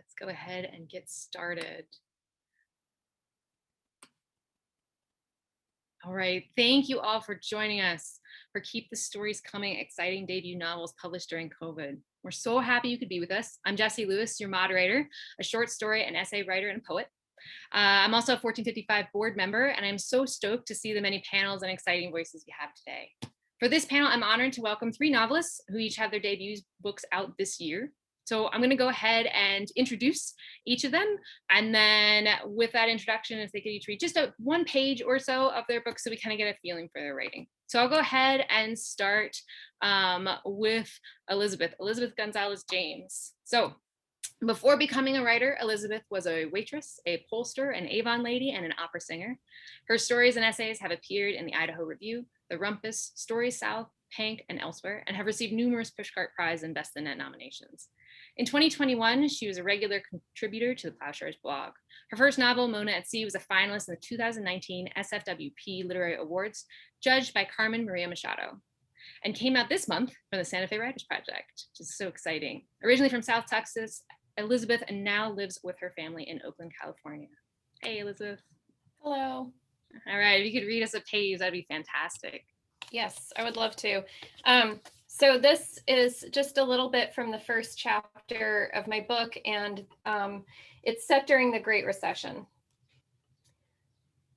Let's go ahead and get started. All right, thank you all for joining us for Keep the Stories Coming, exciting debut novels published during COVID. We're so happy you could be with us. I'm Jessi Lewis, your moderator, a short story and essay writer and poet. I'm also a 1455 board member, and I'm so stoked to see the many panels and exciting voices we have today. For this panel, I'm honored to welcome 3 novelists who each have their debut books out this year. So I'm going to go ahead and introduce each of them. And then with that introduction, if they could each read just one page or so of their book so we kind of get a feeling for their writing. So I'll go ahead and start with Elizabeth Gonzalez James. So before becoming a writer, Elizabeth was a waitress, a pollster, an Avon lady, and an opera singer. Her stories and essays have appeared in the Idaho Review, the Rumpus, Stories South, Pank, and elsewhere, and have received numerous Pushcart Prize and Best in Net nominations. In 2021, she was a regular contributor to the Plowshares blog. Her first novel, Mona at Sea, was a finalist in the 2019 SFWP Literary Awards, judged by Carmen Maria Machado, and came out this month from the Santa Fe Writers Project, which is so exciting. Originally from South Texas, Elizabeth now lives with her family in Oakland, California. Hey, Elizabeth. Hello. All right, if you could read us a page, that'd be fantastic. Yes, I would love to. So this is just a little bit from the first chapter of my book, and it's set during the Great Recession.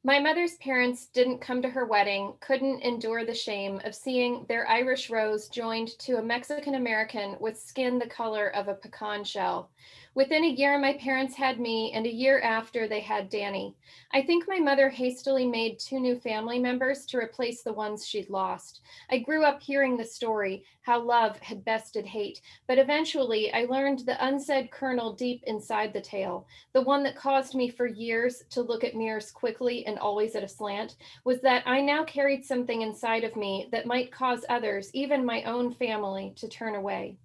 My mother's parents didn't come to her wedding, couldn't endure the shame of seeing their Irish rose joined to a Mexican American with skin the color of a pecan shell. Within a year, my parents had me, and a year after, they had Danny. I think my mother hastily made 2 new family members to replace the ones she'd lost. I grew up hearing the story, how love had bested hate, but eventually I learned the unsaid kernel deep inside the tale, the one that caused me for years to look at mirrors quickly and always at a slant, was that I now carried something inside of me that might cause others, even my own family, to turn away.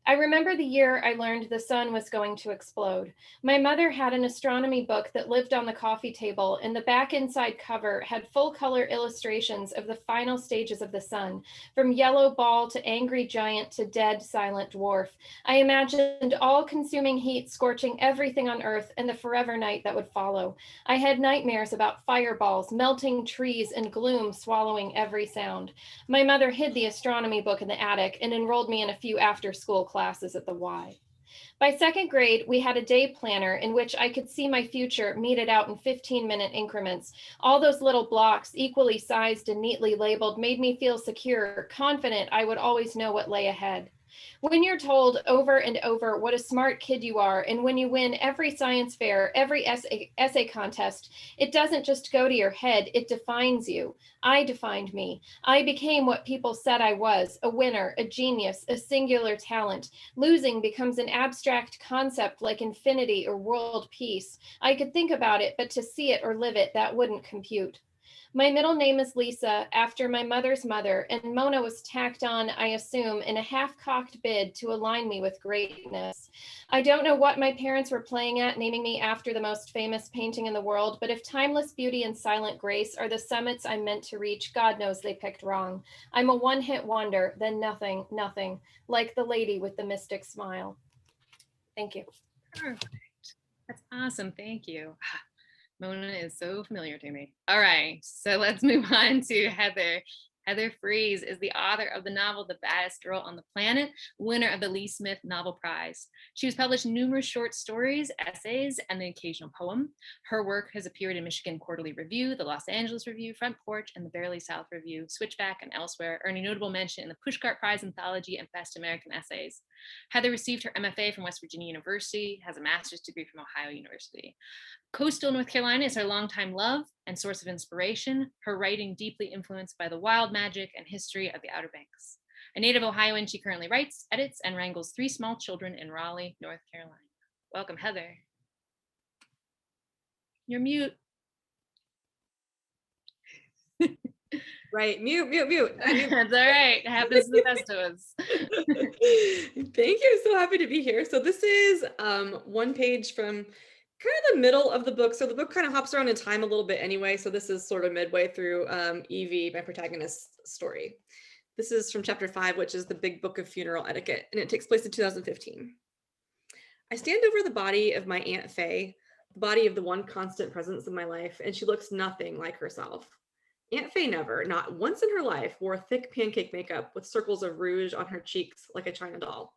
I remember the year I learned the sun was going to explode. My mother had an astronomy book that lived on the coffee table, and the back inside cover had full color illustrations of the final stages of the sun, from yellow ball to angry giant to dead silent dwarf. I imagined all consuming heat scorching everything on earth and the forever night that would follow. I had nightmares about fireballs, melting trees, and gloom swallowing every sound. My mother hid the astronomy book in the attic and enrolled me in a few after-school classes at the Y. By 2nd grade, we had a day planner in which I could see my future meted out in 15-minute increments. All those little blocks, equally sized and neatly labeled, made me feel secure, confident I would always know what lay ahead. When you're told over and over what a smart kid you are, and when you win every science fair, every essay contest, it doesn't just go to your head, it defines you. I defined me. I became what people said I was, a winner, a genius, a singular talent. Losing becomes an abstract concept like infinity or world peace. I could think about it, but to see it or live it, that wouldn't compute. My middle name is Lisa, after my mother's mother, and Mona was tacked on, I assume, in a half-cocked bid to align me with greatness. I don't know what my parents were playing at, naming me after the most famous painting in the world, but if timeless beauty and silent grace are the summits I'm meant to reach, God knows they picked wrong. I'm a one-hit wonder, then nothing, nothing, like the lady with the mystic smile. Thank you. Perfect. That's awesome. Thank you. Mona is so familiar to me. All right, so let's move on to Heather. Heather Frese is the author of the novel The Baddest Girl on the Planet, winner of the Lee Smith Novel Prize. She has published numerous short stories, essays, and the occasional poem. Her work has appeared in Michigan Quarterly Review, the Los Angeles Review, Front Porch, and the Barely South Review, Switchback, and elsewhere, earning notable mention in the Pushcart Prize Anthology and Best American Essays. Heather received her MFA from West Virginia University, has a master's degree from Ohio University. Coastal North Carolina is her longtime love and source of inspiration, her writing deeply influenced by the wild magic and history of the Outer Banks. A native Ohioan, she currently writes, edits, and wrangles 3 small children in Raleigh, North Carolina. Welcome, Heather. You're mute. Right, mute. That's all right. It happens to the best of us. Thank you. So happy to be here. So this is one page from kind of the middle of the book. So the book kind of hops around in time a little bit anyway. So this is sort of midway through Evie, my protagonist's story. This is from chapter 5, which is the Big Book of Funeral Etiquette, and it takes place in 2015. I stand over the body of my Aunt Faye, the body of the one constant presence in my life, and she looks nothing like herself. Aunt Faye never, not once in her life, wore thick pancake makeup with circles of rouge on her cheeks like a china doll.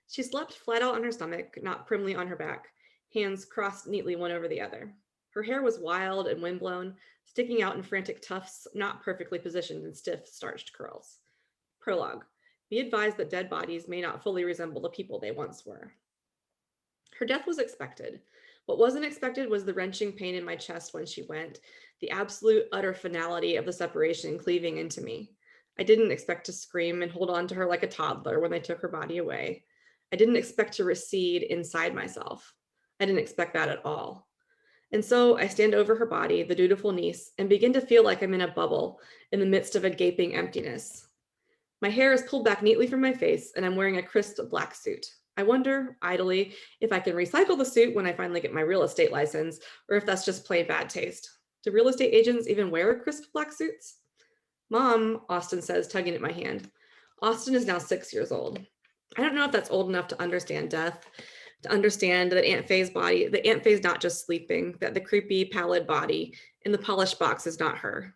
She slept flat out on her stomach, not primly on her back, hands crossed neatly one over the other. Her hair was wild and windblown, sticking out in frantic tufts, not perfectly positioned in stiff, starched curls. Prologue. Be advised that dead bodies may not fully resemble the people they once were. Her death was expected. What wasn't expected was the wrenching pain in my chest when she went, the absolute utter finality of the separation cleaving into me. I didn't expect to scream and hold on to her like a toddler when they took her body away. I didn't expect to recede inside myself. I didn't expect that at all. And so I stand over her body, the dutiful niece, and begin to feel like I'm in a bubble in the midst of a gaping emptiness. My hair is pulled back neatly from my face, and I'm wearing a crisp black suit. I wonder, idly, if I can recycle the suit when I finally get my real estate license, or if that's just plain bad taste. Do real estate agents even wear crisp black suits? Mom, Austin says, tugging at my hand. Austin is now 6 years old. I don't know if that's old enough to understand death, to understand that Aunt Faye's not just sleeping, that the creepy, pallid body in the polished box is not her.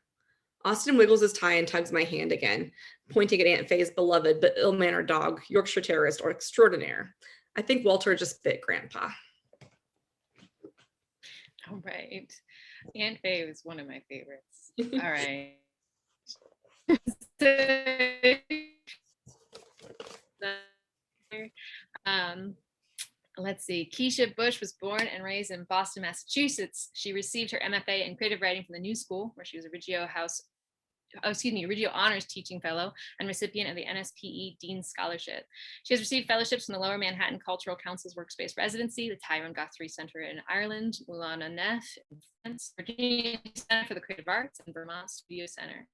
Austin wiggles his tie and tugs my hand again, pointing at Aunt Faye's beloved but ill-mannered dog, Yorkshire Terrier or extraordinaire. I think Walter just bit Grandpa. All right. Aunt Faye was one of my favorites. All right. Let's see. Keisha Bush was born and raised in Boston, Massachusetts. She received her MFA in creative writing from the New School, where she was a Reggio Honors Teaching Fellow and recipient of the NSPE Dean's Scholarship. She has received fellowships from the Lower Manhattan Cultural Council's Workspace Residency, the Tyrone Guthrie Center in Ireland, Moulana Neff in France, Virginia Center for the Creative Arts, and Vermont Studio Center.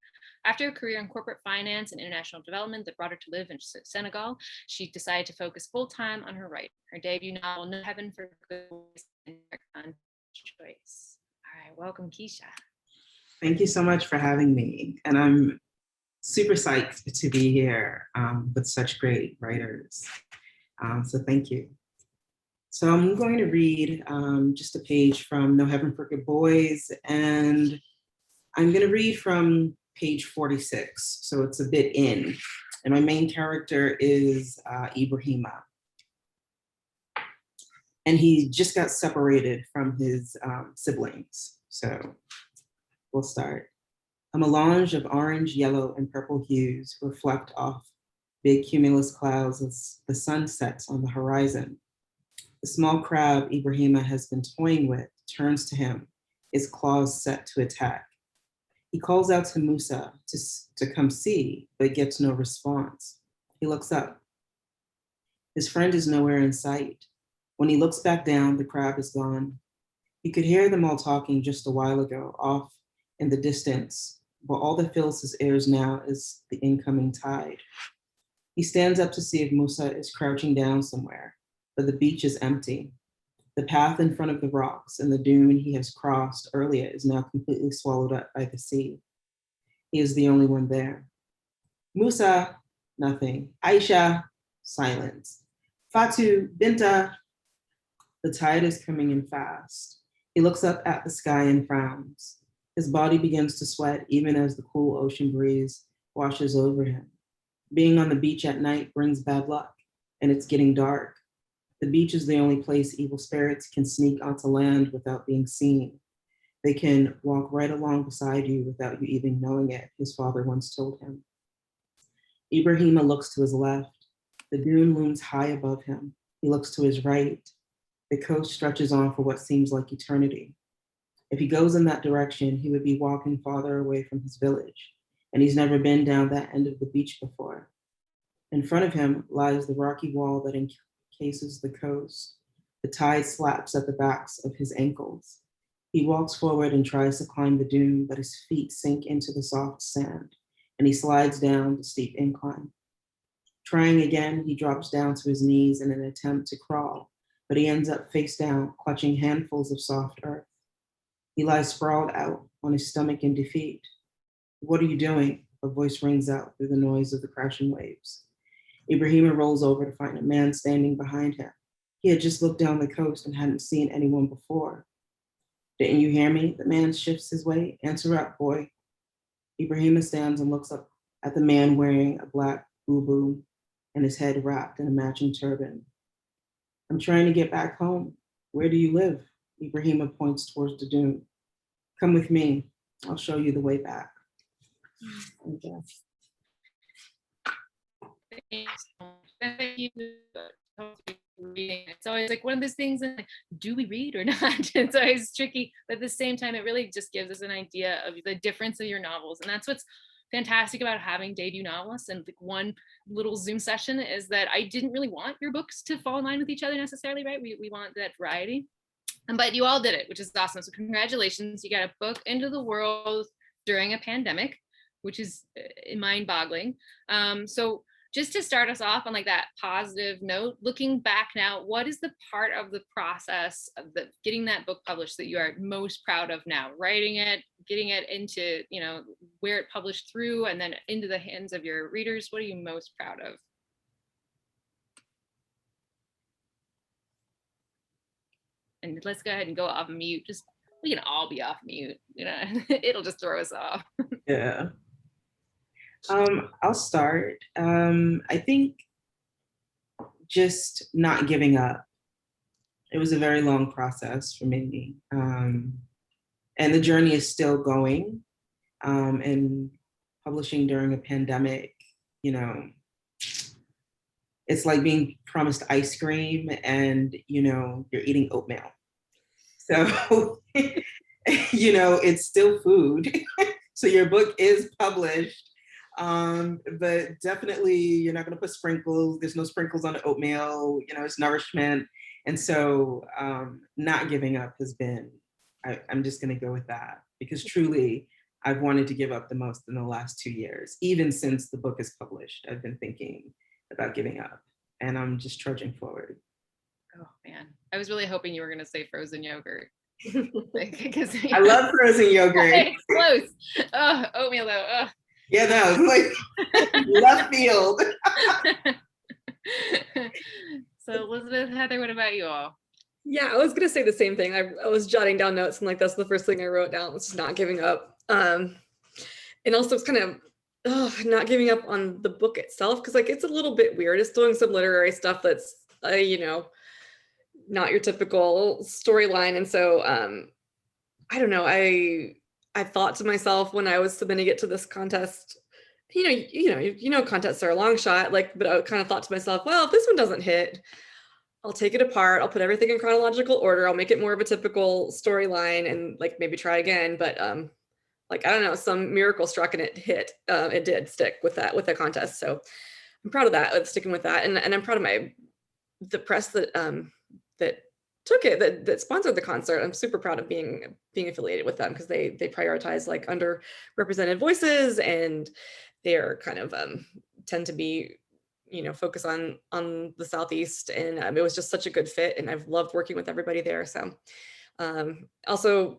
After a career in corporate finance and international development that brought her to live in Senegal, she decided to focus full-time on her writing. Her debut novel, No Heaven for Good Boys, and Choice. All right, welcome, Keisha. Thank you so much for having me. And I'm super psyched to be here with such great writers. So thank you. So I'm going to read just a page from No Heaven for Good Boys, and I'm going to read from page 46. So it's a bit in. And my main character is Ibrahima. And he just got separated from his siblings. So we'll start. A melange of orange, yellow, and purple hues reflect off big cumulus clouds as the sun sets on the horizon. The small crab Ibrahima has been toying with turns to him, its claws set to attack. He calls out to Musa to come see, but gets no response. He looks up. His friend is nowhere in sight. When he looks back down, the crab is gone. He could hear them all talking just a while ago, off in the distance, but all that fills his ears now is the incoming tide. He stands up to see if Musa is crouching down somewhere, but the beach is empty. The path in front of the rocks and the dune he has crossed earlier is now completely swallowed up by the sea. He is the only one there. Musa, nothing. Aisha, silence. Fatu, Binta. The tide is coming in fast. He looks up at the sky and frowns. His body begins to sweat even as the cool ocean breeze washes over him. Being on the beach at night brings bad luck, and it's getting dark. The beach is the only place evil spirits can sneak onto land without being seen. They can walk right along beside you without you even knowing it, his father once told him. Ibrahima looks to his left. The dune looms high above him. He looks to his right. The coast stretches on for what seems like eternity. If he goes in that direction, he would be walking farther away from his village, and he's never been down that end of the beach before. In front of him lies the rocky wall that encases the coast. The tide slaps at the backs of his ankles. He walks forward and tries to climb the dune, but his feet sink into the soft sand, and he slides down the steep incline. Trying again, he drops down to his knees in an attempt to crawl, but he ends up face down, clutching handfuls of soft earth. He lies sprawled out on his stomach in defeat. What are you doing? A voice rings out through the noise of the crashing waves. Ibrahima rolls over to find a man standing behind him. He had just looked down the coast and hadn't seen anyone before. Didn't you hear me? The man shifts his weight. Answer up, boy. Ibrahima stands and looks up at the man wearing a black boo-boo and his head wrapped in a matching turban. I'm trying to get back home. Where do you live? Ibrahima points towards the dune. Come with me. I'll show you the way back. Okay. Thank you. It's always like one of those things, like, do we read or not? It's always tricky, but at the same time, it really just gives us an idea of the difference of your novels. And that's what's fantastic about having debut novelists. And like one little Zoom session is that I didn't really want your books to fall in line with each other necessarily, right? We want that variety. But you all did it, which is awesome. So congratulations, you got a book into the world during a pandemic, which is mind-boggling. So just to start us off on like that positive note, looking back now, what is the part of the process of getting that book published that you are most proud of now? Writing it, getting it into, you know, where it published through, and then into the hands of your readers. What are you most proud of? And let's go ahead and go off mute. Just, we can all be off mute, you know, it'll just throw us off. Yeah. I'll start. I think just not giving up. It was a very long process for me. And the journey is still going. And publishing during a pandemic, you know, it's like being promised ice cream and, you know, you're eating oatmeal. So, you know, it's still food. So your book is published. But definitely you're not going to put sprinkles. There's no sprinkles on the oatmeal, you know, it's nourishment. And so not giving up has been, I'm just going to go with that, because truly I've wanted to give up the most in the last 2 years. Even since the book is published, I've been thinking about giving up, and I'm just trudging forward. Oh man, I was really hoping you were going to say frozen yogurt. Because I love frozen yogurt. It's close. Oh, oatmeal though. Oh. Yeah, no, like left field. So Elizabeth, Heather, what about you all? Yeah, I was gonna say the same thing. I was jotting down notes, and like that's the first thing I wrote down, was just not giving up. And also it's kind of not giving up on the book itself, because like it's a little bit weird. It's doing some literary stuff that's you know, not your typical storyline, and so I don't know. I thought to myself when I was submitting it to this contest, you know, contests are a long shot, like, but I kind of thought to myself, well, if this one doesn't hit, I'll take it apart. I'll put everything in chronological order. I'll make it more of a typical storyline and like maybe try again. But like, I don't know, some miracle struck and it hit. It did stick with that contest. So I'm proud of that, of sticking with that. And I'm proud of the press that that took it, that sponsored the concert. I'm super proud of being affiliated with them, because they prioritize like underrepresented voices, and they're kind of tend to be, you know, focus on the Southeast, and it was just such a good fit, and I've loved working with everybody there. So also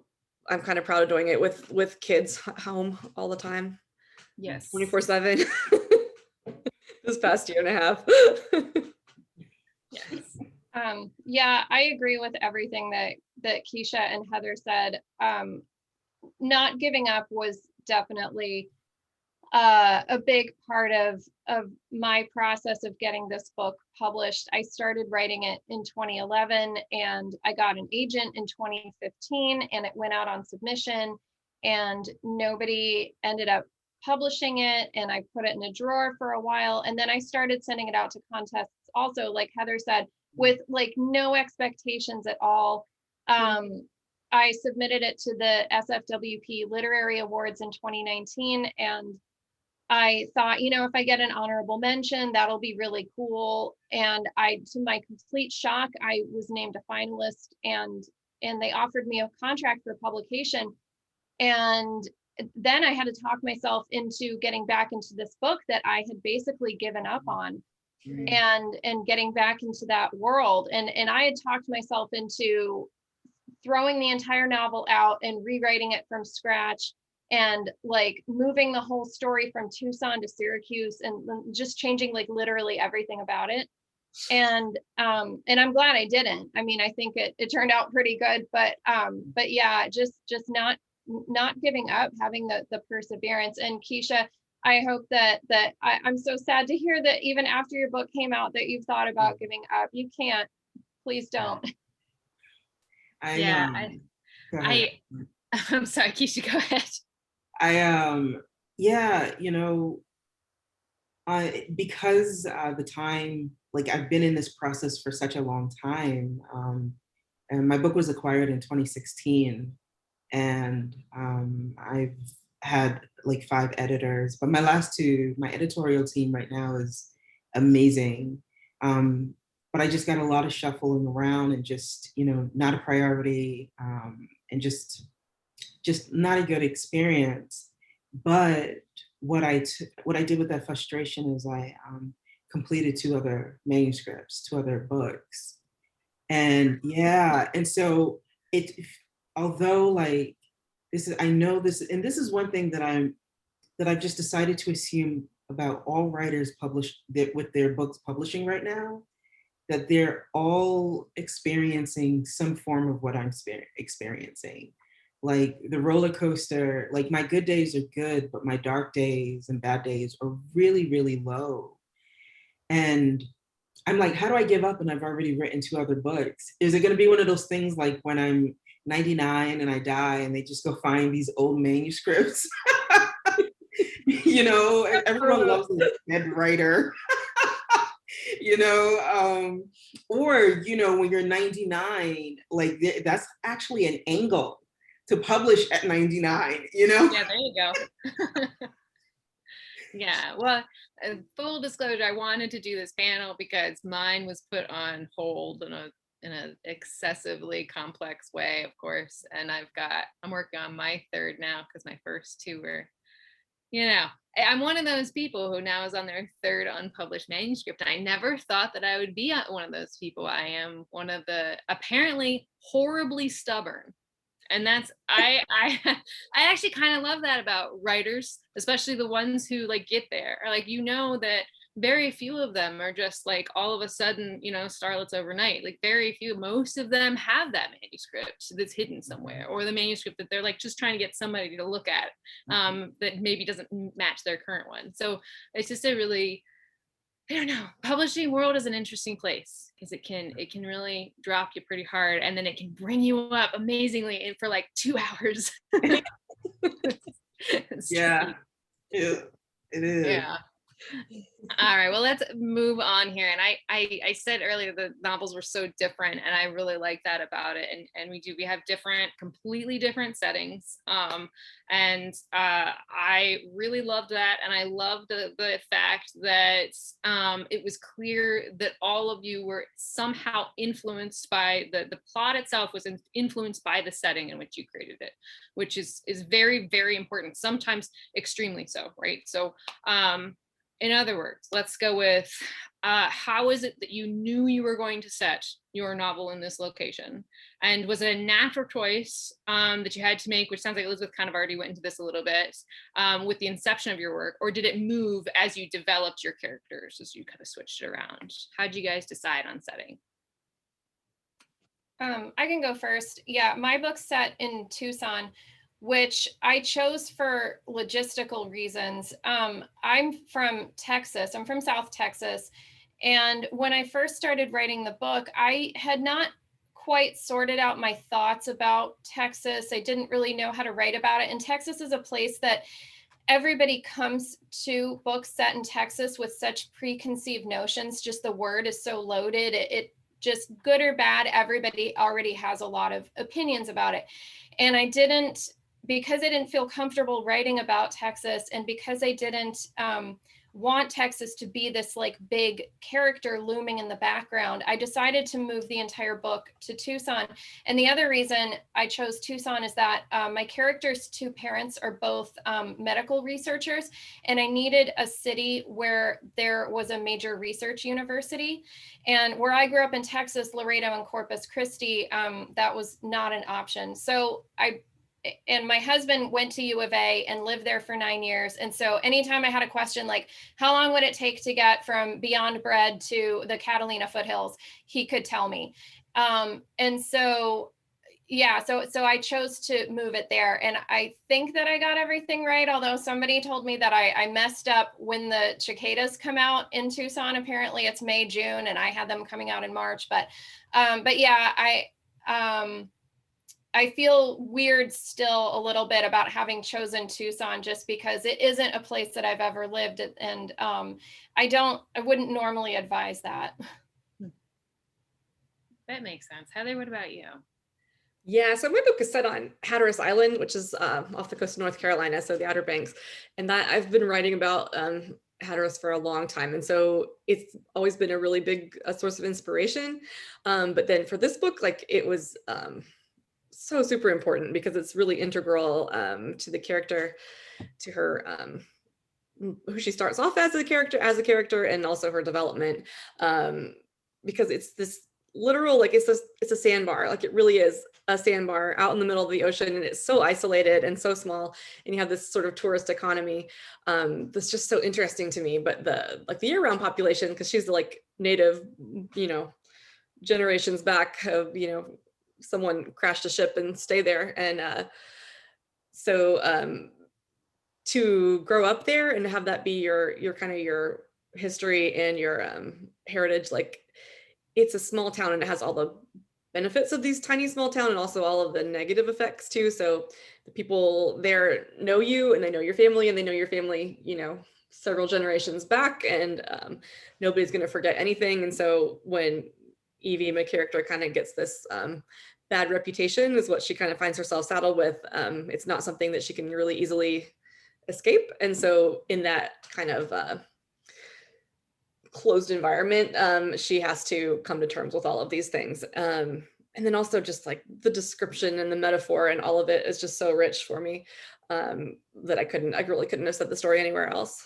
I'm kind of proud of doing it with kids home all the time. Yes. 24/7 this past year and a half. Yes. Yeah, I agree with everything that Keisha and Heather said. Not giving up was definitely a big part of my process of getting this book published. I started writing it in 2011, and I got an agent in 2015, and it went out on submission, and nobody ended up publishing it, and I put it in a drawer for a while, and then I started sending it out to contests also, like Heather said, with like no expectations at all. I submitted it to the SFWP Literary Awards in 2019, and I thought, you know, if I get an honorable mention, that'll be really cool. And to my complete shock, I was named a finalist, and they offered me a contract for publication. And then I had to talk myself into getting back into this book that I had basically given up on, and getting back into that world. And I had talked myself into throwing the entire novel out and rewriting it from scratch, and like moving the whole story from Tucson to Syracuse, and just changing like literally everything about it. And I'm glad I didn't. I mean, I think it turned out pretty good, but yeah, just not giving up, having the perseverance. And Keisha, I hope that I'm so sad to hear that even after your book came out that you've thought about giving up. You can't. Please don't. Yeah, Go ahead. I'm sorry, Keisha, go ahead. Yeah, because the time, like I've been in this process for such a long time, and my book was acquired in 2016, and I've had like 5 editors, but my last 2, my editorial team right now is amazing. But I just got a lot of shuffling around and just, not a priority, and just not a good experience. But what I did with that frustration is I completed 2 other manuscripts, 2 other books, and yeah, and so it, although like this is, I know this, and this is one thing that I've just decided to assume about all writers with their books publishing right now, that they're all experiencing some form of what I'm experiencing. Like the roller coaster, like my good days are good, but my dark days and bad days are really, really low. And I'm like, how do I give up? And I've already written 2 other books. Is it going to be one of those things like when I'm 99 and I die and they just go find these old manuscripts? Everyone loves a dead writer. Or when you're 99, like that's actually an angle to publish at 99. Yeah, there you go. Yeah, well, full disclosure, I wanted to do this panel because mine was put on hold in an excessively complex way, of course, and I'm working on my 3rd now because my first 2 were, I'm one of those people who now is on their 3rd unpublished manuscript. And I never thought that I would be one of those people. I am one of the apparently horribly stubborn. And that's, I actually kind of love that about writers, especially the ones who like get there, or like, that very few of them are just like all of a sudden, starlets overnight. Like very few, most of them have that manuscript that's hidden somewhere, or the manuscript that they're like just trying to get somebody to look at, that maybe doesn't match their current one. So it's just a really, I don't know, publishing world is an interesting place because it can really drop you pretty hard, and then it can bring you up amazingly for like 2 hours. Yeah, it is. Yeah. All right, well, let's move on here. And I said earlier the novels were so different, and I really like that about it. And we have completely different settings. And I really loved that. And I loved the fact that it was clear that all of you were somehow influenced by the plot itself, was influenced by the setting in which you created it, which is very, very important, sometimes extremely so, right? So in other words, let's go with how is it that you knew you were going to set your novel in this location? And was it a natural choice that you had to make, which sounds like Elizabeth kind of already went into this a little bit, with the inception of your work, or did it move as you developed your characters, as you kind of switched it around? How did you guys decide on setting? I can go first. Yeah, my book's set in Tucson, which I chose for logistical reasons. I'm from Texas. I'm from South Texas. And when I first started writing the book, I had not quite sorted out my thoughts about Texas. I didn't really know how to write about it. And Texas is a place that everybody comes to books set in Texas with such preconceived notions. Just the word is so loaded. It just, good or bad, everybody already has a lot of opinions about it. And because I didn't feel comfortable writing about Texas, and because I didn't want Texas to be this like big character looming in the background, I decided to move the entire book to Tucson. And the other reason I chose Tucson is that my character's 2 parents are both medical researchers, and I needed a city where there was a major research university. And where I grew up in Texas, Laredo and Corpus Christi, that was not an option. So I my husband went to U of A and lived there for 9 years. And so anytime I had a question, like how long would it take to get from Beyond Bread to the Catalina foothills, he could tell me. And so, yeah, so I chose to move it there. And I think that I got everything right. Although somebody told me that I messed up when the cicadas come out in Tucson. Apparently it's May, June, and I had them coming out in March. But yeah, I feel weird still a little bit about having chosen Tucson, just because it isn't a place that I've ever lived. And I wouldn't normally advise that. That makes sense. Heather, what about you? Yeah, so my book is set on Hatteras Island, which is off the coast of North Carolina, so the Outer Banks. And that I've been writing about Hatteras for a long time. And so it's always been a really big source of inspiration. But then for this book, like it was so super important because it's really integral to the character, to her, who she starts off as a character, and also her development, because it's this literal, like it's a sandbar, like it really is a sandbar out in the middle of the ocean, and it's so isolated and so small, and you have this sort of tourist economy that's just so interesting to me. But the year-round population, because she's like native, generations back of, someone crashed a ship and stay there. And so to grow up there and have that be your kind of your history and your heritage, like it's a small town and it has all the benefits of these tiny small town and also all of the negative effects too. So the people there know you and they know your family, and they know your family, several generations back, and nobody's going to forget anything. And so when Evie, my character, kind of gets this bad reputation, is what she kind of finds herself saddled with. It's not something that she can really easily escape. And so in that kind of closed environment, she has to come to terms with all of these things. And then also just like the description and the metaphor and all of it is just so rich for me that I really couldn't have said the story anywhere else.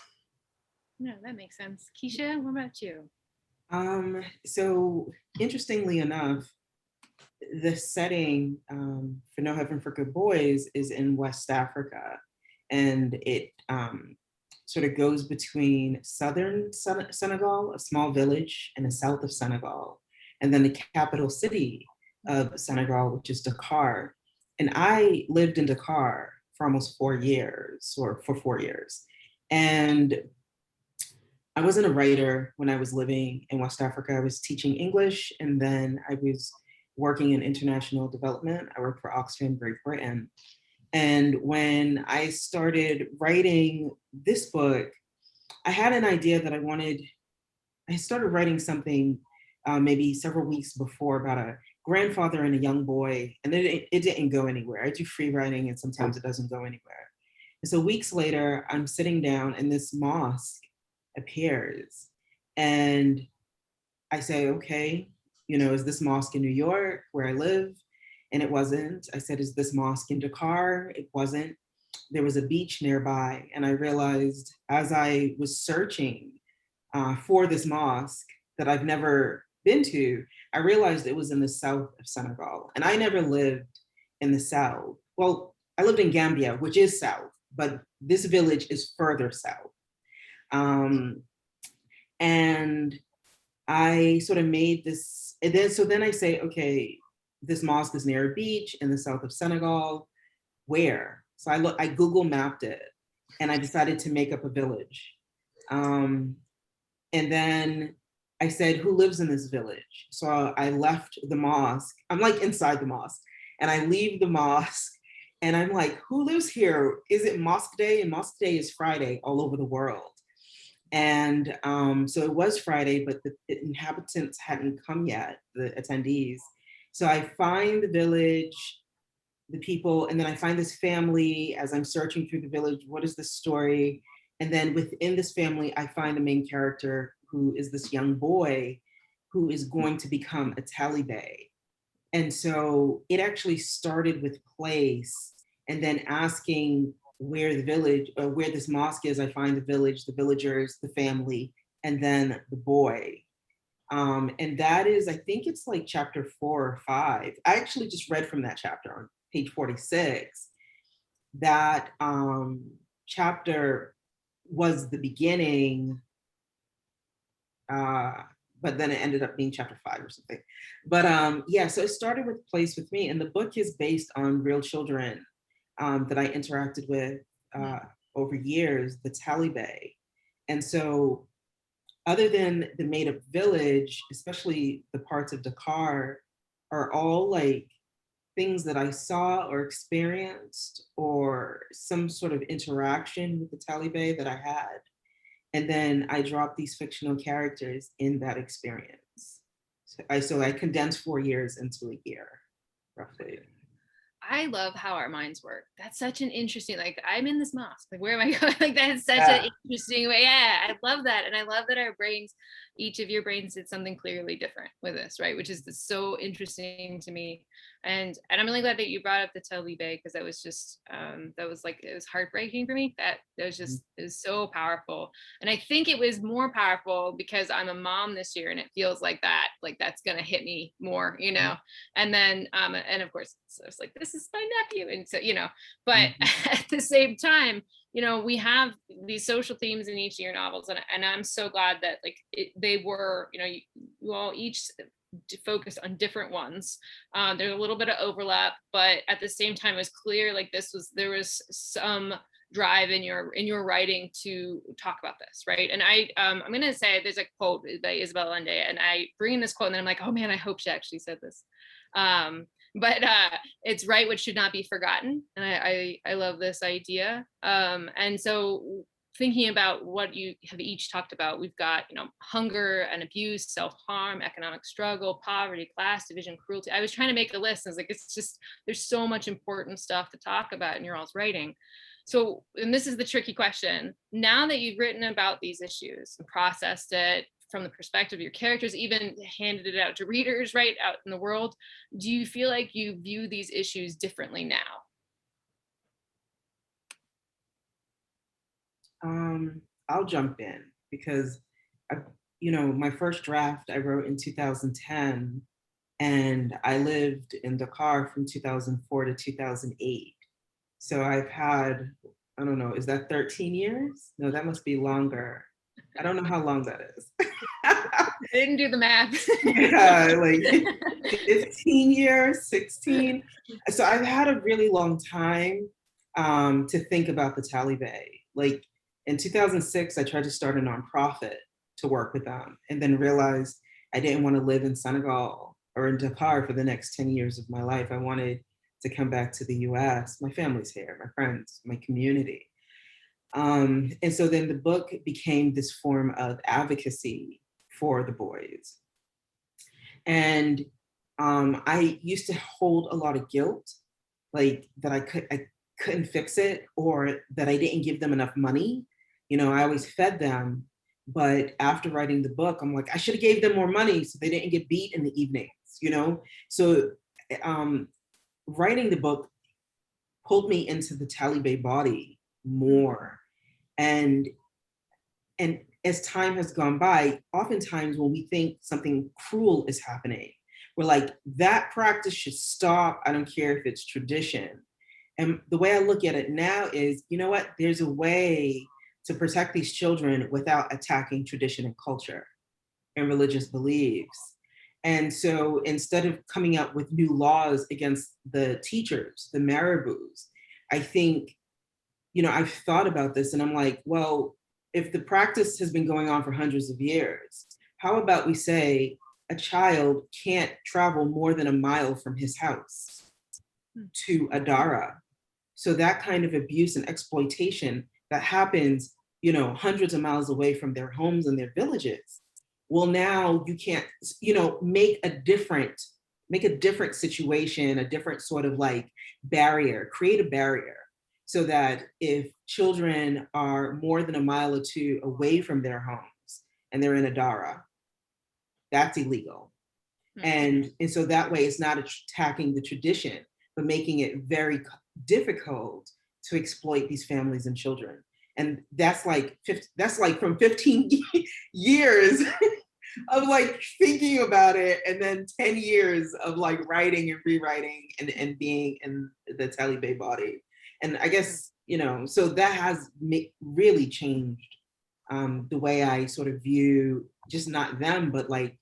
No, that makes sense. Keisha, what about you? So interestingly enough, the setting for No Heaven for Good Boys is in West Africa, and it sort of goes between southern Senegal, a small village, and the south of Senegal, and then the capital city of Senegal, which is Dakar. And I lived in Dakar for almost 4 years, or for 4 years. And I wasn't a writer when I was living in West Africa. I was teaching English, and then I was working in international development. I worked for Oxfam, Great Britain. And when I started writing this book, I had an idea that I started writing something maybe several weeks before about a grandfather and a young boy, and it didn't go anywhere. I do free writing and sometimes it doesn't go anywhere. And so weeks later, I'm sitting down and this mosque appears, and I say, okay, is this mosque in New York where I live? And it wasn't. I said, is this mosque in Dakar? It wasn't. There was a beach nearby, and I realized as I was searching for this mosque that I've never been to, I realized it was in the south of Senegal, and I never lived in the south. Well, I lived in Gambia, which is south, but this village is further south. And I sort of made this, and then I say, okay, this mosque is near a beach in the south of Senegal. Where? So I Google mapped it, and I decided to make up a village. And then I said, who lives in this village? So I left the mosque. I'm like inside the mosque, and I leave the mosque, and I'm like, who lives here? Is it Mosque Day? And Mosque Day is Friday all over the world. And so it was Friday, but the inhabitants hadn't come yet, the attendees. So I find the village, the people, and then I find this family as I'm searching through the village. What is the story? And then within this family, I find the main character, who is this young boy who is going to become a Taliban. And so it actually started with place, and then asking where the village, or where this mosque is. I find the village, the villagers, the family, and then the boy. And that is, I think it's like chapter 4 or 5. I actually just read from that chapter on page 46. that chapter was the beginning, but then it ended up being chapter 5 or something. But yeah, so it started with Place With Me, and the book is based on real children that I interacted with over years, the Taliban. And so other than the made up village, especially the parts of Dakar, are all like things that I saw or experienced or some sort of interaction with the Taliban that I had. And then I dropped these fictional characters in that experience. So I condensed 4 years into a year, roughly. I love how our minds work. That's such an interesting, like, I'm in this mosque. Like, where am I going? Like, that's such an interesting way. Yeah, I love that. And I love that our brains, each of your brains did something clearly different with this, right? Which is so interesting to me. And I'm really glad that you brought up the Taliban, because that was just, that was like, it was heartbreaking for me. That was just, it was so powerful. And I think it was more powerful because I'm a mom this year, and it feels like that's going to hit me more, you know? And then, and of course, so it's like, this is my nephew. And so, you know, but at the same time, you know, we have these social themes in each of your novels. And I'm so glad that like they were, you know, you all each focused on different ones. There's a little bit of overlap, but at the same time, it was clear like there was some drive in your writing to talk about this, right? And I'm gonna say there's a quote by Isabel Allende, and I bring in this quote, and then I'm like, oh man, I hope she actually said this. But it's right what should not be forgotten, and I love this idea. And so thinking about what you have each talked about, we've got, you know, hunger and abuse, self-harm, economic struggle, poverty, class division, cruelty. I was trying to make a list, and I was like, it's just, there's so much important stuff to talk about in your all's writing. So, and this is the tricky question. Now that you've written about these issues and processed it from the perspective of your characters, even handed it out to readers, right, out in the world, do you feel like you view these issues differently now? I'll jump in because, you know, my first draft I wrote in 2010, and I lived in Dakar from 2004 to 2008. So I've had, I don't know, is that 13 years? No, that must be longer. I don't know how long that is. I didn't do the math. Yeah, like 15 years, 16. So I've had a really long time to think about the Taliban. Like in 2006, I tried to start a nonprofit to work with them, and then realized I didn't want to live in Senegal or in Dakar for the next 10 years of my life. I wanted to come back to the US. My family's here, my friends, my community. And so then the book became this form of advocacy for the boys. And I used to hold a lot of guilt, like that I couldn't fix it, or that I didn't give them enough money. You know, I always fed them, but after writing the book, I'm like, I should have gave them more money so they didn't get beat in the evenings, you know? So writing the book pulled me into the Taliban body more. And as time has gone by, oftentimes when we think something cruel is happening, we're like, that practice should stop. I don't care if it's tradition. And the way I look at it now is, you know what, there's a way to protect these children without attacking tradition and culture and religious beliefs. And so instead of coming up with new laws against the teachers, the marabouts, I think, you know, I've thought about this and I'm like, well, if the practice has been going on for hundreds of years, how about we say a child can't travel more than a mile from his house to a dara? So that kind of abuse and exploitation that happens, you know, hundreds of miles away from their homes and their villages. Well, now you can't, you know, make a different situation, a different sort of like barrier, create a barrier so that if children are more than a mile or two away from their homes and they're in a dara, that's illegal. And so that way it's not attacking the tradition, but making it very difficult to exploit these families and children. And that's like from 15 years of like thinking about it, and then 10 years of like writing and rewriting and being in the Taliban body. And I guess, so that has really changed the way I sort of view just not them, but like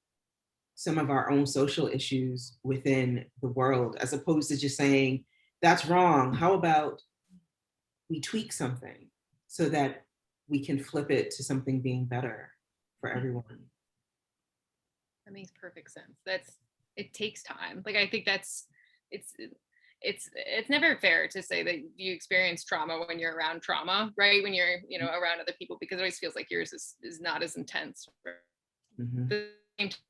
some of our own social issues within the world, as opposed to just saying, that's wrong. How about we tweak something so that we can flip it to something being better for everyone? That makes perfect sense. It takes time. Like, I think it's never fair to say that you experience trauma when you're around trauma, right? When you're, around other people, because it always feels like yours is not as intense. Mhm. The same time,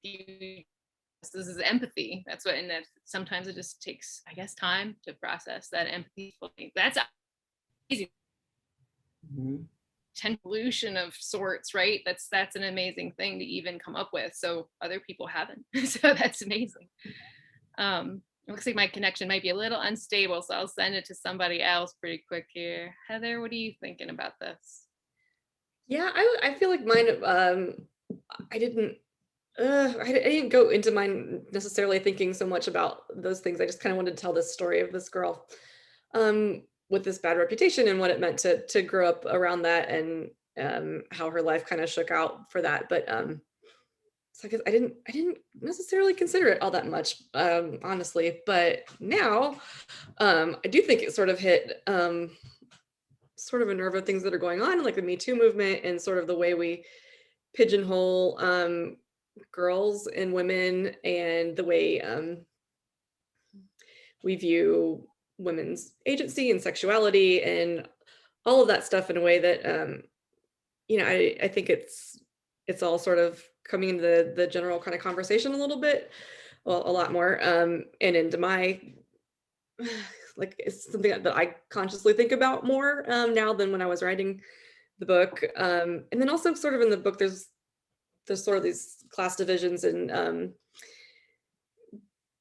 this is empathy. That's what, and that sometimes it just takes, I guess, time to process that empathy. That's easy. Mhm. Solution of sorts, right? That's an amazing thing to even come up with. So other people haven't. So that's amazing. It looks like my connection might be a little unstable, so I'll send it to somebody else pretty quick here. Heather, what are you thinking about this? Yeah, I feel like mine, I didn't go into mine necessarily thinking so much about those things. I just kind of wanted to tell this story of this girl with this bad reputation and what it meant to grow up around that, and how her life kind of shook out for that. But so I guess I didn't necessarily consider it all that much, honestly. But now I do think it sort of hit sort of a nerve of things that are going on, like the Me Too movement, and sort of the way we pigeonhole girls and women, and the way we view women's agency and sexuality and all of that stuff in a way that I think it's all sort of coming into the general kind of conversation a little bit, well, a lot more, and into my like, it's something that I consciously think about more now than when I was writing the book. And then also sort of in the book, there's sort of these class divisions and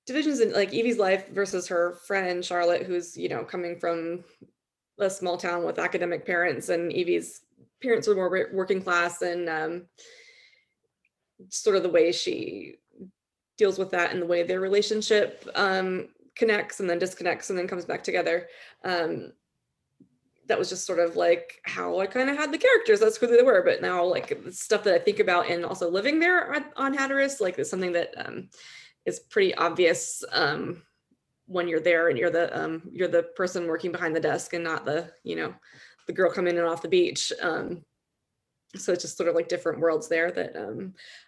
divisions in like Evie's life versus her friend Charlotte, who's, coming from a small town with academic parents, and Evie's parents were more working class, and sort of the way she deals with that and the way their relationship connects and then disconnects and then comes back together. That was just sort of like how I kind of had the characters. That's who they were. But now, like, the stuff that I think about and also living there on Hatteras, like, it's something that is pretty obvious when you're there and you're the person working behind the desk and not the girl coming in off the beach. So it's just sort of like different worlds there that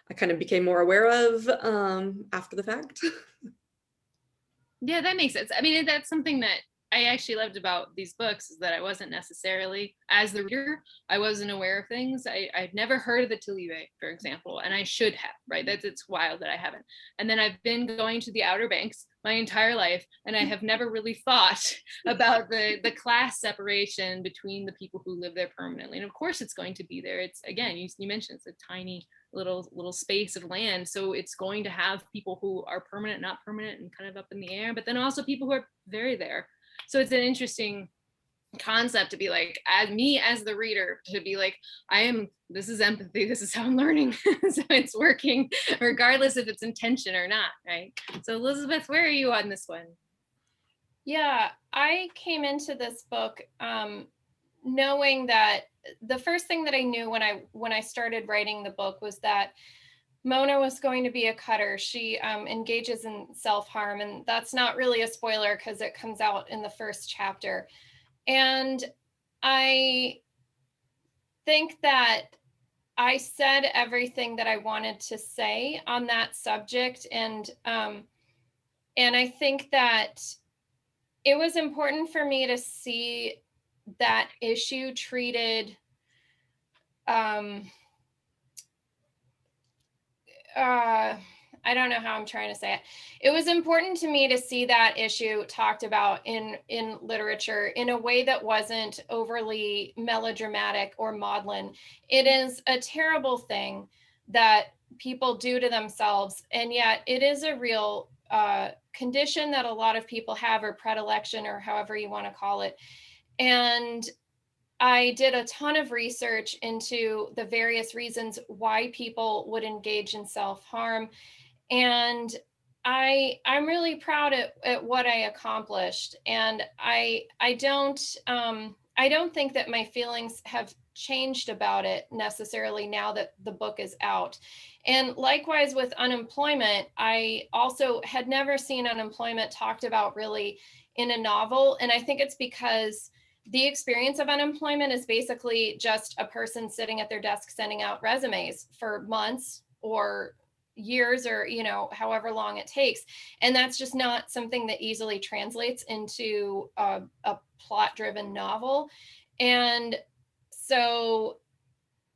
I kind of became more aware of after the fact. Yeah, that makes sense. I mean, that's something that I actually loved about these books, is that I wasn't necessarily, as the reader, I wasn't aware of things. I've never heard of the Tillyway, for example, and I should have, right? It's wild that I haven't. And then I've been going to the Outer Banks my entire life, and I have never really thought about the class separation between the people who live there permanently. And of course it's going to be there. It's, again, you mentioned it's a tiny little space of land, so it's going to have people who are permanent, not permanent, and kind of up in the air, but then also people who are very there. So it's an interesting concept to be like, as the reader, to be like, this is empathy, this is how I'm learning. So it's working regardless if it's intention or not, right? So Elizabeth, where are you on this one? Yeah, I came into this book knowing that the first thing that I knew when I started writing the book was that Mona was going to be a cutter. She engages in self-harm, and that's not really a spoiler because it comes out in the first chapter. And I think that I said everything that I wanted to say on that subject, and I think that it was important for me to see that issue treated I don't know how I'm trying to say it. It was important to me to see that issue talked about in literature in a way that wasn't overly melodramatic or maudlin. It is a terrible thing that people do to themselves, and yet it is a real condition that a lot of people have, or predilection, or however you want to call it. And I did a ton of research into the various reasons why people would engage in self-harm. And I'm really proud at what I accomplished, and I don't think that my feelings have changed about it necessarily now that the book is out. And likewise with unemployment, I also had never seen unemployment talked about really in a novel, and I think it's because the experience of unemployment is basically just a person sitting at their desk sending out resumes for months or years, or however long it takes, and that's just not something that easily translates into a plot driven novel. And so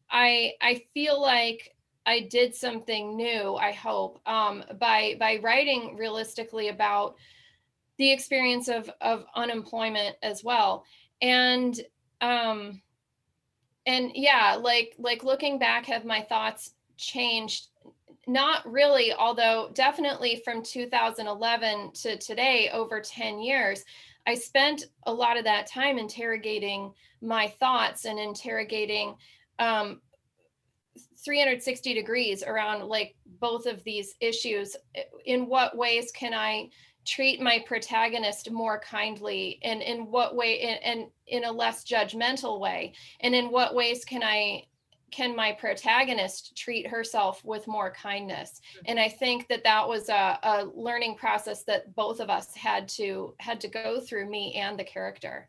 I feel like I did something new, I hope, by writing realistically about the experience of unemployment as well. And um and yeah, like looking back, have my thoughts changed? Not really, although definitely from 2011 to today, over 10 years, I spent a lot of that time interrogating my thoughts and interrogating um, 360 degrees around like both of these issues. In what ways can I treat my protagonist more kindly, and in what way, and in a less judgmental way, and in what ways can my protagonist treat herself with more kindness? And I think that was a learning process that both of us had to go through, me and the character.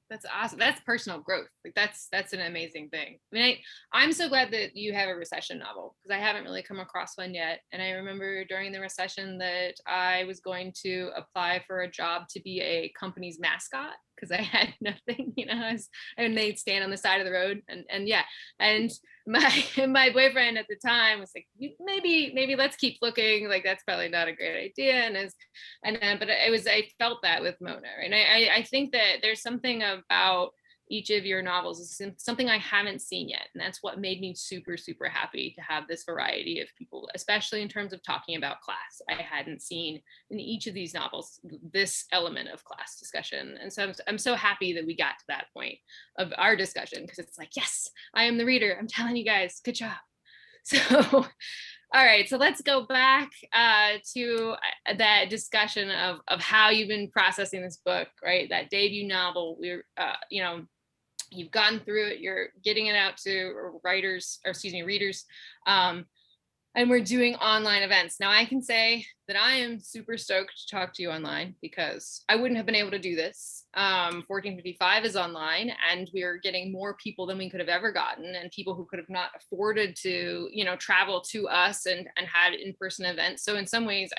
That's awesome. That's personal growth. Like that's an amazing thing. I mean, I'm so glad that you have a recession novel, because I haven't really come across one yet. And I remember during the recession that I was going to apply for a job to be a company's mascot, because I had nothing, and they'd stand on the side of the road, and yeah. And my boyfriend at the time was like, maybe let's keep looking. Like, that's probably not a great idea. But I felt that with Mona, right? And I think that there's something about each of your novels is something I haven't seen yet, and that's what made me super, super happy to have this variety of people, especially in terms of talking about class. I hadn't seen in each of these novels this element of class discussion, and so I'm so happy that we got to that point of our discussion, because it's like, yes, I am the reader. I'm telling you guys, good job. So all right, so let's go back to that discussion of how you've been processing this book, right? That debut novel. You've gone through it. You're getting it out to readers. And we're doing online events. Now I can say that I am super stoked to talk to you online, because I wouldn't have been able to do this. 1455 is online, and we're getting more people than we could have ever gotten, and people who could have not afforded to, travel to us and had in-person events. So in some ways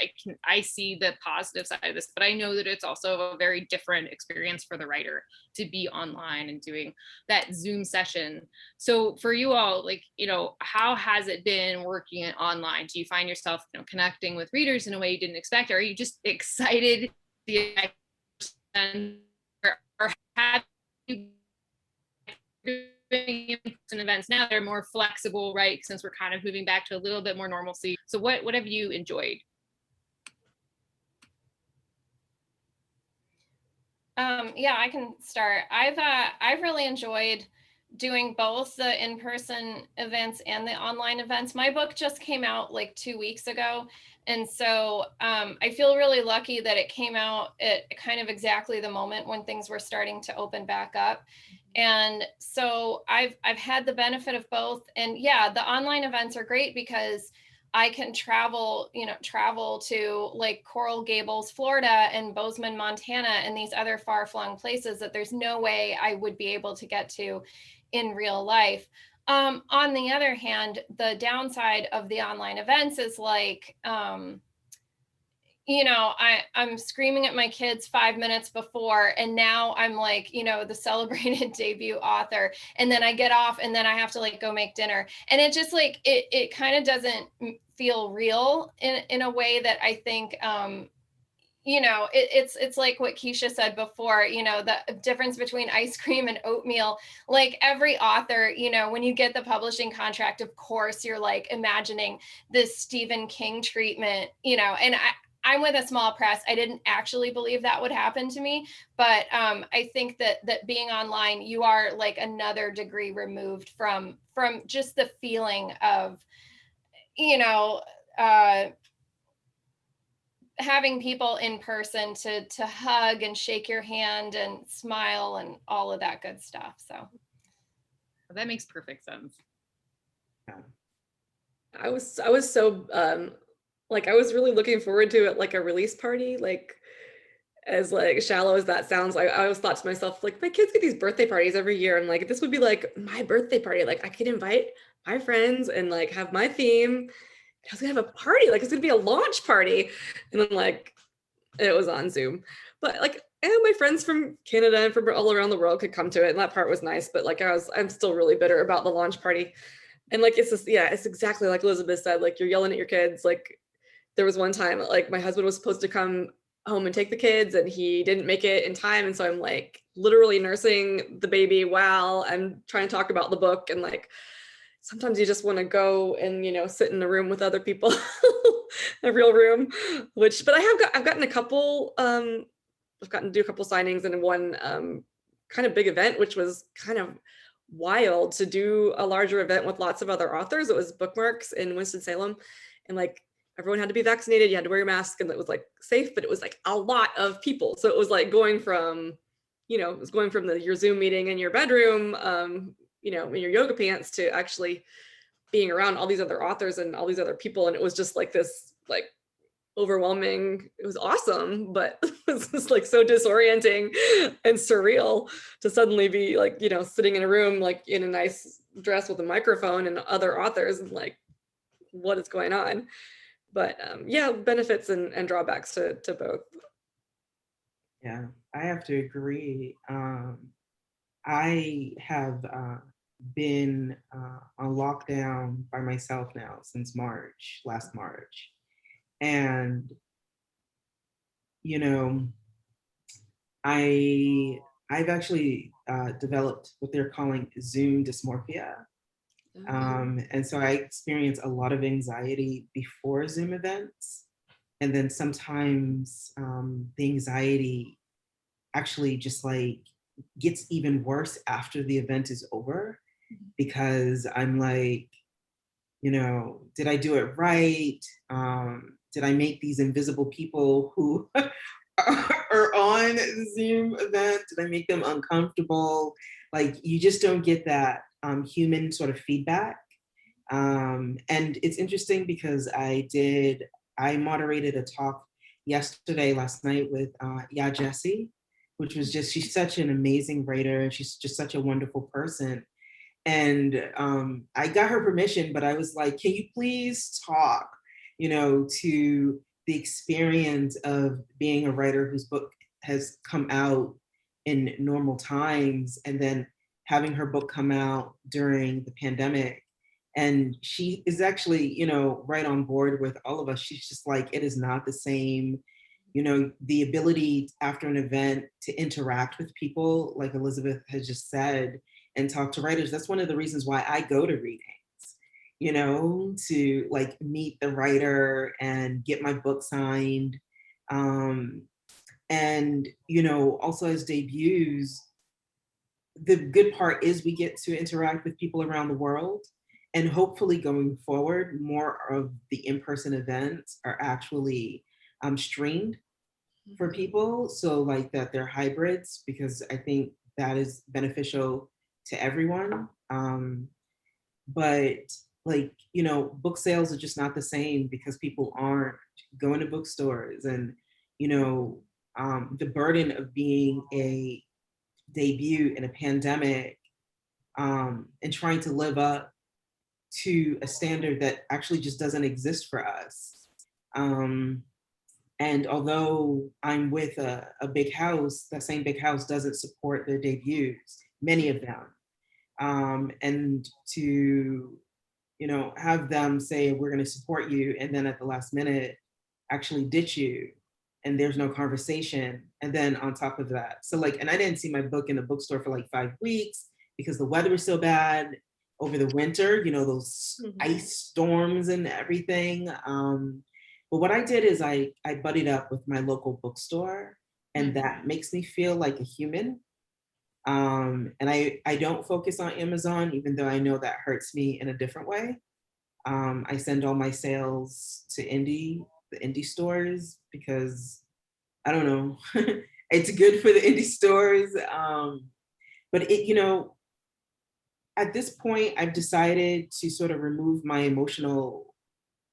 I see the positive side of this, but I know that it's also a very different experience for the writer to be online and doing that Zoom session. So for you all, how has it been working online? Do you find yourself, connecting with readers in a way you didn't expect? Or are you just excited or have you doing in-person events now? They're more flexible, right? Since we're kind of moving back to a little bit more normalcy. So what have you enjoyed? Yeah, I can start. I've really enjoyed doing both the in-person events and the online events. My book just came out like 2 weeks ago, and so I feel really lucky that it came out at kind of exactly the moment when things were starting to open back up. And so I've had the benefit of both. And yeah, the online events are great because I can travel to like Coral Gables, Florida, and Bozeman, Montana, and these other far-flung places that there's no way I would be able to get to in real life. On the other hand, the downside of the online events is like, I'm screaming at my kids 5 minutes before, and now I'm like, the celebrated debut author, and then I get off, and then I have to like go make dinner, and it just like it kind of doesn't feel real in a way that I think it's like what Keisha said before, the difference between ice cream and oatmeal. Like every author, when you get the publishing contract, of course you're like imagining this Stephen King treatment, and I'm with a small press. I didn't actually believe that would happen to me, but I think that being online, you are like another degree removed from just the feeling of, having people in person to hug and shake your hand and smile and all of that good stuff. So that makes perfect sense. I was so like I was really looking forward to it, like a release party, like as like shallow as that sounds. I always thought to myself, like, my kids get these birthday parties every year, and like this would be like my birthday party. Like I could invite my friends and like have my theme. I was gonna have a party, like it's gonna be a launch party, and then like it was on Zoom. But like, and my friends from Canada and from all around the world could come to it, and that part was nice. But like I'm still really bitter about the launch party. And like it's just, yeah, it's exactly like Elizabeth said, like you're yelling at your kids. Like there was one time like my husband was supposed to come home and take the kids, and he didn't make it in time, and so I'm like literally nursing the baby while I'm trying to talk about the book. And like sometimes you just want to go and, you know, sit in a room with other people, a real room, but I've gotten a couple, I've gotten to do a couple signings and one kind of big event, which was kind of wild to do a larger event with lots of other authors. It was Bookmarks in Winston-Salem, and like everyone had to be vaccinated, you had to wear your mask, and it was like safe, but it was like a lot of people. So it was like going from, you know, it was going from your Zoom meeting in your bedroom, you know, in your yoga pants, to actually being around all these other authors and all these other people. And it was just like this, like overwhelming. It was awesome, but it was just like so disorienting and surreal to suddenly be like, you know, sitting in a room, like in a nice dress with a microphone and other authors, and like, what is going on? But yeah, benefits and drawbacks to both. Yeah, I have to agree. I have been on lockdown by myself now since last March. And, you know, I've actually developed what they're calling Zoom dysmorphia. And so I experience a lot of anxiety before Zoom events. And then sometimes the anxiety actually just like gets even worse after the event is over, because I'm like, you know, did I do it right? Did I make these invisible people who are on the Zoom event, did I make them uncomfortable? Like, you just don't get that human sort of feedback. And it's interesting because I moderated a talk last night with Jessi, which was just, she's such an amazing writer, and she's just such a wonderful person. And I got her permission, but I was like, can you please talk, you know, to the experience of being a writer whose book has come out in normal times, and then having her book come out during the pandemic. And she is actually, you know, right on board with all of us. She's just like, it is not the same, you know, the ability after an event to interact with people, like Elizabeth has just said, and talk to writers. That's one of the reasons why I go to readings, you know, to like meet the writer and get my book signed. And, you know, also as debuts, the good part is we get to interact with people around the world. And hopefully going forward, more of the in-person events are actually streamed for people. So like that they're hybrids, because I think that is beneficial to everyone. But like, you know, book sales are just not the same because people aren't going to bookstores. And, you know, the burden of being a debut in a pandemic, and trying to live up to a standard that actually just doesn't exist for us. And although I'm with a big house, that same big house doesn't support their debuts, many of them. And to, you know, have them say, we're going to support you, and then at the last minute actually ditch you, and there's no conversation. And then on top of that, so like, and I didn't see my book in the bookstore for like 5 weeks because the weather was so bad over the winter, you know, those ice storms and everything. But what I did is I buddied up with my local bookstore, and that makes me feel like a human. And I don't focus on Amazon, even though I know that hurts me in a different way. I send all my sales to the indie stores, because I don't know, it's good for the indie stores. But it, you know, at this point, I've decided to sort of remove my emotional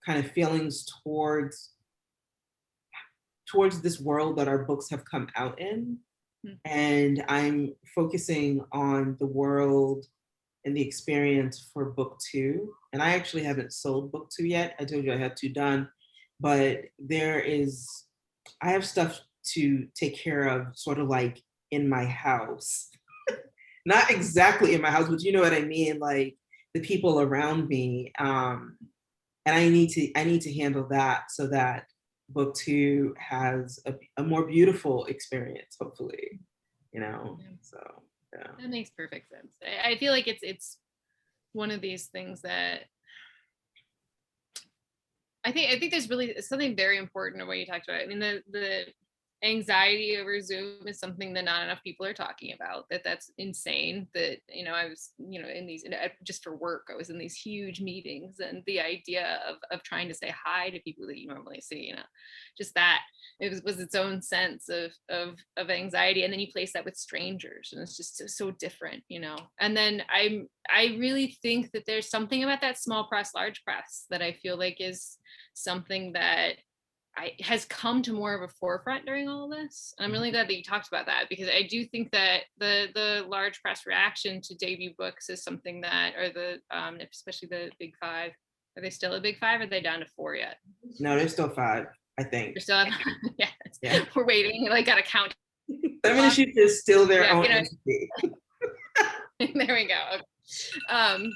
kind of feelings towards this world that our books have come out in. And I'm focusing on the world and the experience for book 2. And I actually haven't sold book 2 yet. I told you I had 2 done, but I have stuff to take care of sort of like in my house. Not exactly in my house, but you know what I mean? Like the people around me. And I need to handle that so that book 2 has a more beautiful experience, hopefully, you know. So yeah. That makes perfect sense. I feel like it's one of these things that I think there's really something very important in what you talked about. I mean, the anxiety over Zoom is something that not enough people are talking about. That's insane. That, you know, I was, you know, in these, just for work, I was in these huge meetings, and the idea of trying to say hi to people that you normally see, you know, just that it was its own sense of anxiety. And then you place that with strangers, and it's just so different, you know. And then I really think that there's something about that small press, large press that I feel like is something that has come to more of a forefront during all of this. And I'm really glad that you talked about that, because I do think that the large press reaction to debut books is something that, or the especially the big 5, are they still a big 5? Or are they down to 4 yet? No, there's still 5, I think. They're still at, yeah. We're waiting. Like, gotta count. 7 issues is still their own you know, entity. there we go. Okay.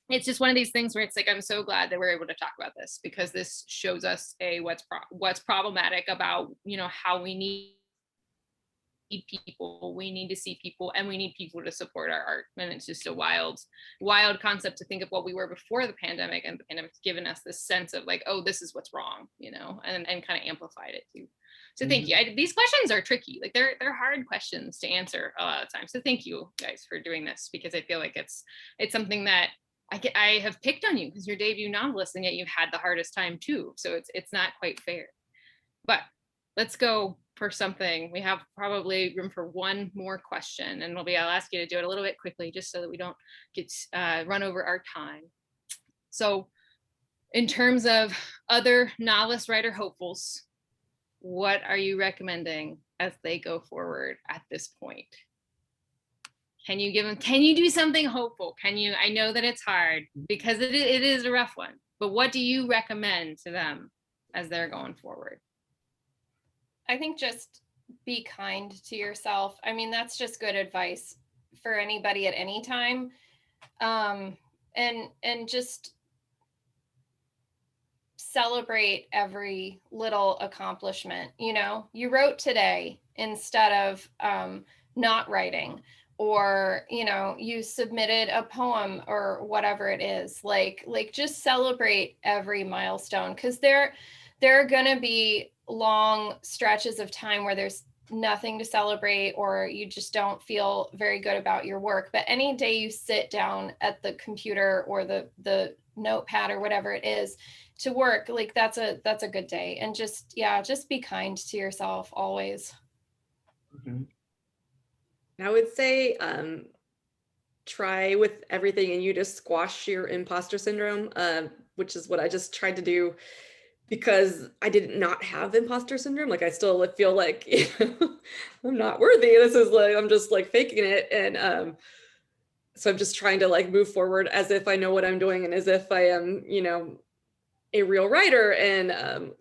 It's just one of these things where it's like, I'm so glad that we're able to talk about this, because this shows us what's problematic about, you know, how we need people, we need to see people, and we need people to support our art. And it's just a wild concept to think of what we were before the pandemic, and the pandemic's given us this sense of like, oh, this is what's wrong, you know, and kind of amplified it too. So thank you. These questions are tricky. Like they're hard questions to answer a lot of times. So thank you guys for doing this, because I feel like it's something that I have picked on you because you're a debut novelist, and yet you've had the hardest time too. So it's not quite fair. But let's go for something. We have probably room for one more question, and I'll ask you to do it a little bit quickly, just so that we don't get run over our time. So in terms of other novelist writer hopefuls, what are you recommending as they go forward at this point? Can you do something hopeful? I know that it's hard, because it is a rough one, but what do you recommend to them as they're going forward? I think just be kind to yourself. I mean, that's just good advice for anybody at any time. And just celebrate every little accomplishment. You know, you wrote today instead of not writing, or, you know, you submitted a poem or whatever it is. Like just celebrate every milestone, because there are gonna be long stretches of time where there's nothing to celebrate, or you just don't feel very good about your work. But any day you sit down at the computer or the notepad or whatever it is to work, like that's a good day. And just be kind to yourself always. Mm-hmm. I would say try with everything and you just squash your imposter syndrome, which is what I just tried to do, because I did not have imposter syndrome. Like I still feel like, you know, I'm not worthy. This is like, I'm just like faking it. And so I'm just trying to like move forward as if I know what I'm doing, and as if I am, you know, a real writer. And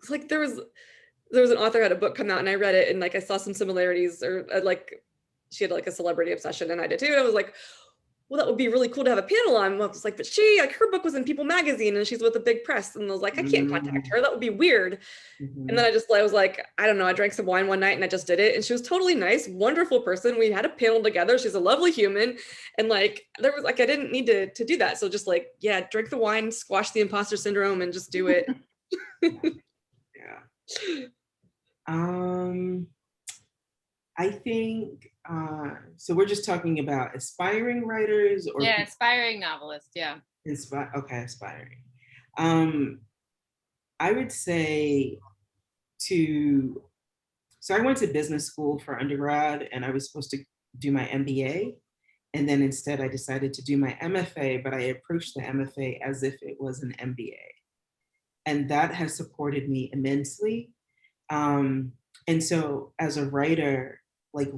like there was an author had a book come out, and I read it, and like I saw some similarities, or like she had like a celebrity obsession, and I did too. And I was like, well, that would be really cool to have a panel on. I was like, but her book was in People magazine, and she's with a big press. And I was like, I can't contact her. That would be weird. And then I was like, I don't know. I drank some wine one night and I just did it. And she was totally nice, wonderful person. We had a panel together. She's a lovely human. And like, there was like, I didn't need to do that. So just like, yeah, drink the wine, squash the imposter syndrome, and just do it. Yeah. I think, so we're just talking about aspiring writers, or aspiring novelists. Yeah. Okay, aspiring. I would say so I went to business school for undergrad, and I was supposed to do my MBA. And then instead I decided to do my MFA, but I approached the MFA as if it was an MBA. And that has supported me immensely. And so as a writer, like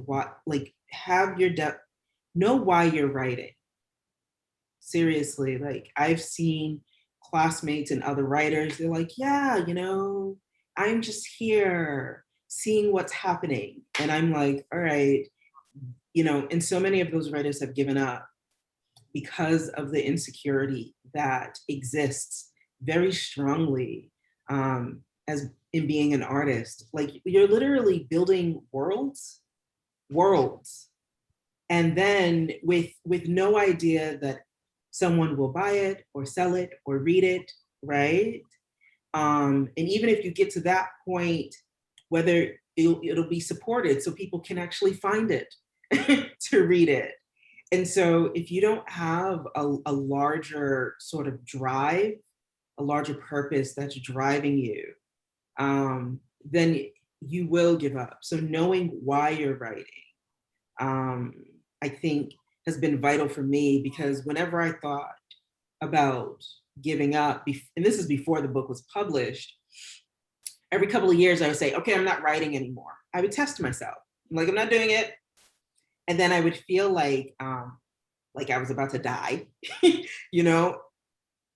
know why you're writing. Seriously, like I've seen classmates and other writers, they're like, yeah, I'm just here seeing what's happening. And I'm like, all right, and so many of those writers have given up because of the insecurity that exists very strongly as in being an artist. Like you're literally building worlds, and then with no idea that someone will buy it or sell it or read it, right? And even if you get to that point, whether it'll be supported so people can actually find it to read it. And so if you don't have a larger sort of drive, a larger purpose that's driving you, then you will give up. So knowing why you're writing, I think has been vital for me, because whenever I thought about giving up, and this is before the book was published, every couple of years I would say, okay, I'm not writing anymore. I would test myself. I'm like, I'm not doing it. And then I would feel like I was about to die,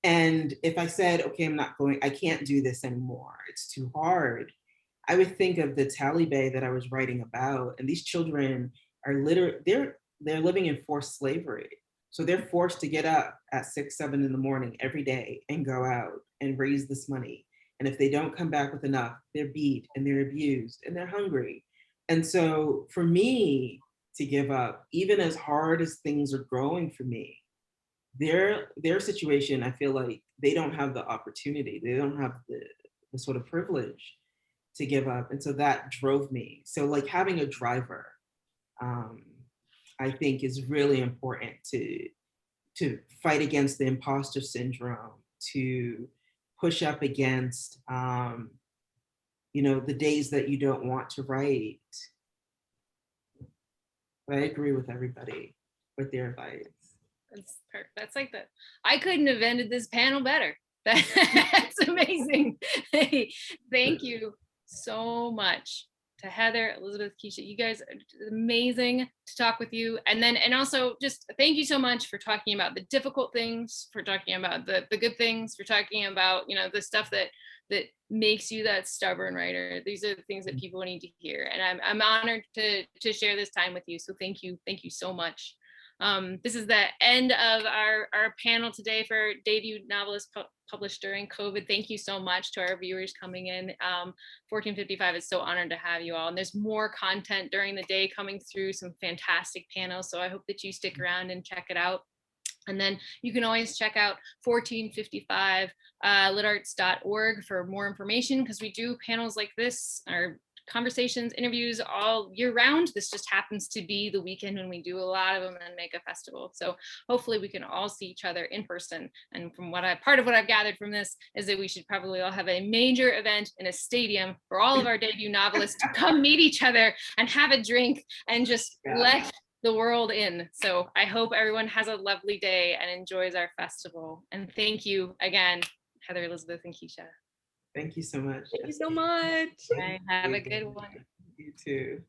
And if I said, okay, I can't do this anymore, it's too hard, I would think of the Taliban that I was writing about. And these children are they're living in forced slavery. So they're forced to get up at 6, 7 in the morning every day and go out and raise this money. And if they don't come back with enough, they're beat and they're abused and they're hungry. And so for me to give up, even as hard as things are growing for me, their situation, I feel like they don't have the opportunity. They don't have the sort of privilege to give up. And so that drove me. So like having a driver, I think is really important to fight against the imposter syndrome, to push up against, the days that you don't want to write. But I agree with everybody with their advice. That's like I couldn't have ended this panel better. That's amazing. Hey, thank you so much to Heather, Elizabeth, Keisha. You guys are amazing to talk with you. And also just thank you so much for talking about the difficult things, for talking about the good things, for talking about, the stuff that makes you that stubborn writer. These are the things that people need to hear. And I'm honored to share this time with you. So thank you so much. This is the end of our panel today for debut novelist published during COVID. Thank you so much to our viewers coming in. 1455 is so honored to have you all. And there's more content during the day coming through, some fantastic panels. So I hope that you stick around and check it out. And then you can always check out 1455 litarts.org for more information, because we do panels like this, or conversations, interviews all year round. This just happens to be the weekend when we do a lot of them and make a festival. So hopefully we can all see each other in person. And from part of what I've gathered from this is that we should probably all have a major event in a stadium for all of our debut novelists to come meet each other and have a drink and just let the world in. So I hope everyone has a lovely day and enjoys our festival. And thank you again, Heather, Elizabeth, and Keisha. Thank you so much. Thank you so much. Have a good one. You too.